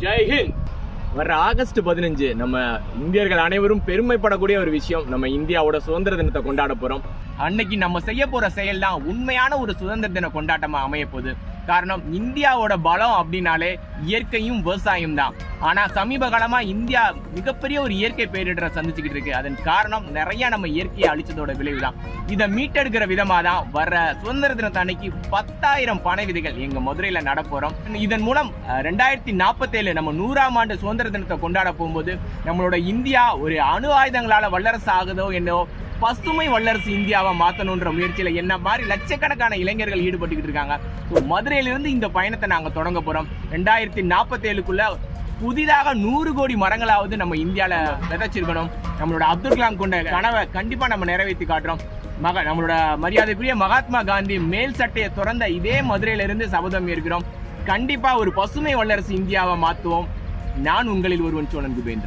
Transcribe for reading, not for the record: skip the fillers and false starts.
ஜெய்ஹிந்த். வர ஆகஸ்ட் 15 நம்ம இந்தியர்கள் அனைவரும் பெருமைப்படக்கூடிய ஒரு விஷயம். நம்ம இந்தியாவோட சுதந்திர தினத்தை கொண்டாட போறோம். அன்னைக்கு நம்ம செய்ய போற செயல் தான் உண்மையான ஒரு சுதந்திர தின கொண்டாட்டமா அமைய போகுது. காரணம், இந்தியாவோட பலம் அப்படின்னாலே இயற்கையும் விவசாயம் தான். ஆனா சமீப காலமா இந்தியா மிகப்பெரிய ஒரு இயற்கை பேரிடரை சந்திச்சுக்கிட்டு இருக்கு. அதன் காரணம் நிறைய நம்ம இயற்கையை அழிச்சதோட விளைவு தான். இதை மீட்டெடுக்கிற விதமா தான் வர சுதந்திர தினத்தை அன்னைக்கு 10,000 பனை விதைகள் எங்க மதுரையில நடப்போறோம். இதன் மூலம் 2047 நம்ம 100ஆம் ஆண்டு சுதந்திர தினத்தை கொண்டாட போகும்போது நம்மளோட இந்தியா ஒரு அணு ஆயுதங்களால வல்லரசு ஆகுதோ என்னோ பசுமை வல்லரசு இந்தியாவை மாற்றணுன்ற முயற்சியில என்ன மாதிரி லட்சக்கணக்கான இளைஞர்கள் ஈடுபட்டுக்கிட்டு இருக்காங்க. மதுரையிலிருந்து இந்த பயணத்தை நாங்க தொடங்க போறோம். 2047க்குள்ள புதிதாக 100 கோடி மரங்களாவது நம்ம இந்தியால விதைச்சிருக்கணும். நம்மளோட அப்துல் கலாம் கொண்ட கனவை கண்டிப்பா நம்ம நிறைவேற்றி காட்டுறோம். நம்மளோட மரியாதைக்குரிய மகாத்மா காந்தி மேல் சட்டையை திறந்த இதே மதுரையிலிருந்து சபதம் ஏற்கிறோம். கண்டிப்பா ஒரு பசுமை வல்லரசு இந்தியாவை மாற்றுவோம். நான் உங்களில் ஒருவன் சோழன் குபேந்திரன்.